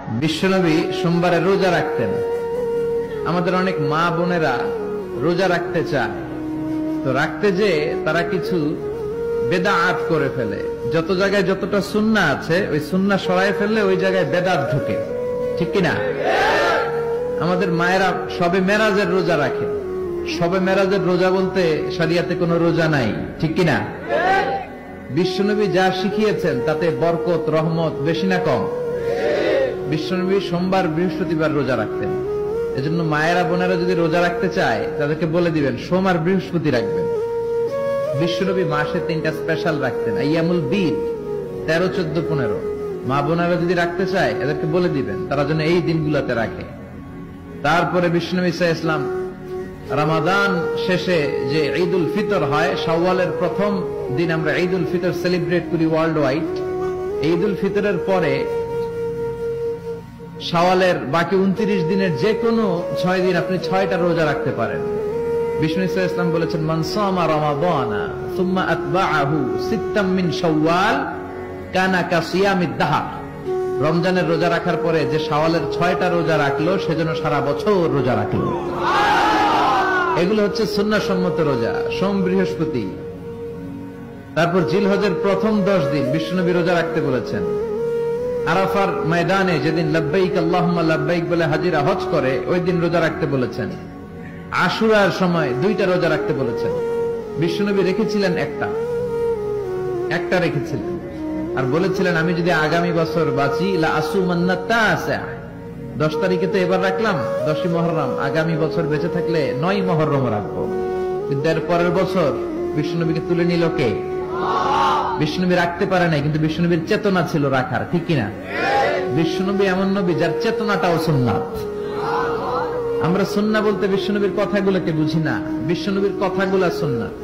বিশ্বনবী সোমবারে রোজা রাখতেন। আমাদের অনেক মা বোনেরা রোজা রাখতে চায়, তো রাখতে যে তারা কিছু বেদাত করে ফেলে। যত জায়গায় যতটা সুন্নাহ আছে ওই সুন্নাহ সরাই ফেললে ওই জায়গায় বেদাত ঢুকে, ঠিক কিনা? আমাদের মায়েরা শবে মেরাজের রোজা রাখে। শবে মেরাজের রোজা বলতে শরিয়াতে কোনো রোজা নাই, ঠিক কিনা? বিশ্বনবী যা শিখিয়েছেন তাতে বরকত রহমত বেশি না কম? বিশ্বনবী সোমবার বৃহস্পতিবার রোজা রাখতেন। এজন্য মায়েরা বোনেরা যদি রোজা রাখতে চায় তাদেরকে বলে দিবেন সোম আর বৃহস্পতি রাখবেন। বিশ্বনবী মাসে 3টা স্পেশাল রাখতেন, আইয়ামুল বীদ 13, 14, 15। মা বোনেরা যদি রাখতে চায় এদেরকে বলে দিবেন তারা যেন এই দিনগুলোতে রাখে। তারপরে বিশ্বনবী সাল্লাল্লাহু আলাইহি ওয়াসাল্লাম রমাদান শেষে যে ঈদুল ফিতর হয়, শাওয়ালের প্রথম দিন আমরা ঈদুল ফিতর সেলিব্রেট করি ওয়ার্ল্ড ওয়াইড। ঈদুল ফিতরের পরে শাওয়ালের বাকি 29 দিনের যে কোনো 6 দিন আপনি 6টা রোজা রাখতে পারেন। বিষ্ণু সাল্লাল্লাহু আলাইহি ওয়াসাল্লাম বলেছেন, মান সামা রমাদানা সুম্মা আতবাআহু সিত্তাম মিন শাওয়াল কানা কাসিয়ামিদ দাহর। রমজানের রোজা রাখার পরে যে শাওয়ালের 6টা রোজা রাখলো সেজন্য সারা বছর রোজা রাখলো। এগুলো হচ্ছে সুন্নাহসম্মত রোজা, সোম বৃহস্পতি। তারপর জিলহজের প্রথম 10 দিন বিশ্বনবী রোজা রাখতে বলেছেন। আরাফার ময়দানে যেদিন লাব্বাইক আল্লাহুম্মা লাব্বাইক বলে হাজিরা হজ করে ওই দিন রোজা রাখতে বলেছেন। আশুরার সময় 2টা রোজা রাখতে বলেছেন। বিশ্বনবী রেখেছিলেন একটা রেখেছিলেন আর বলেছিলেন, আমি যদি আগামী বছর বাঁচি লা আসুমান্না তাসা। 10 তারিখে তো এবার রাখলাম 10ই মুহররম, আগামী বছর বেঁচে থাকলে 9ই মুহররম রাখবো। কিন্তু এর পরের বছর বিশ্বনবীকে তুলে নিল কে? বিশ্বনবী রাখতে পারে নাই, কিন্তু বিশ্বনবীর চেতনা ছিল রাখার, ঠিক কিনা? বিশ্বনবী এমন নবী যার চেতনাটাও সুন্নাত। আমরা সুন্নাহ বলতে বিশ্বনবীর কথাগুলোকে বুঝি না। বিশ্বনবীর কথাগুলা সুন্নাত,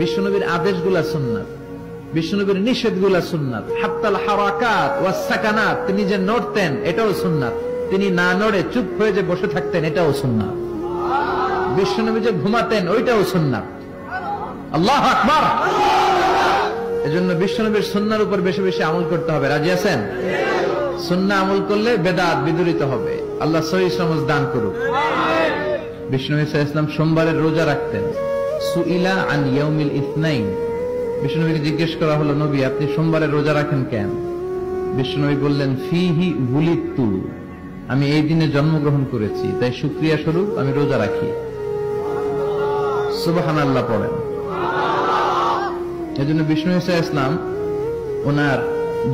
বিশ্বনবীর আদেশগুলা সুন্নাত, বিশ্বনবীর নিষেধগুলা সুন্নাত। হাত্তাল হারাকাত ওয়াস সাকানাত, তিনি যে নড়তেন এটাও সুন্নাত। তিনি না নড়ে চুপ হয়ে যে বসে থাকতেন এটাও সুন্নাত। বিশ্বনবী যে ঘুমাতেন ওইটাও সুন্নাত। আল্লাহু আকবার। এজন্য বিশ্বনবীর সুন্নাহর উপর বেশি বেশি আমল করতে হবে। রাজি আছেন? সুন্নাহ আমল করলে বেদাত বিদূরিত হবে। আল্লাহ সহিহ সমঝ দান করুক। বিশ্বনবী সাল্লাল্লাহু আলাইহি ওয়াসাল্লাম সোমবারের রোজা রাখতেন। সুইলা আন ইয়াউমিল ইসনাইন, বিশ্বনবীকে জিজ্ঞেস করা হলো, নবী আপনি সোমবারের রোজা রাখেন কেন? বিশ্বনবী বললেন, ফিহি উলিদতু, আমি এই দিনে জন্মগ্রহণ করেছি তাই শুকরিয়া স্বরূপ আমি রোজা রাখি। সুবহানাল্লাহ পড়েন। এজন্য বিষ্ণু ঈসা ইসলাম ওনার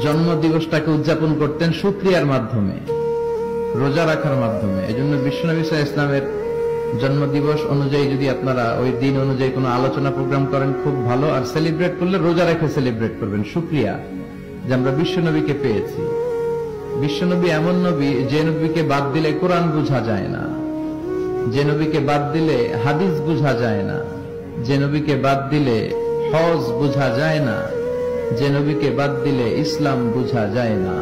জন্ম দিবসটাকে উদযাপন করতেন শুকরিয়ার মাধ্যমে, রোজা রাখার মাধ্যমে। এজন্য বিষ্ণু ঈসা ইসলামের জন্ম দিবস অনুযায়ী যদি আপনারা ওই দিন অনুযায়ী কোনো আলোচনা প্রোগ্রাম করেন খুব ভালো। আর সেলিব্রেট করলে রোজা রেখে সেলিব্রেট করবেন, শুকরিয়া যে আমরা বিশ্বনবীকে পেয়েছি। বিশ্বনবী এমন নবী যে নবীকে বাদ দিলে কোরআন বুঝা যায় না, যে নবীকে বাদ দিলে হাদিস বুঝা যায় না, যে নবীকে বাদ দিলে হজ বুঝা যায় না, যে নবীকে বাদ দিলে ইসলাম বুঝা যায় না।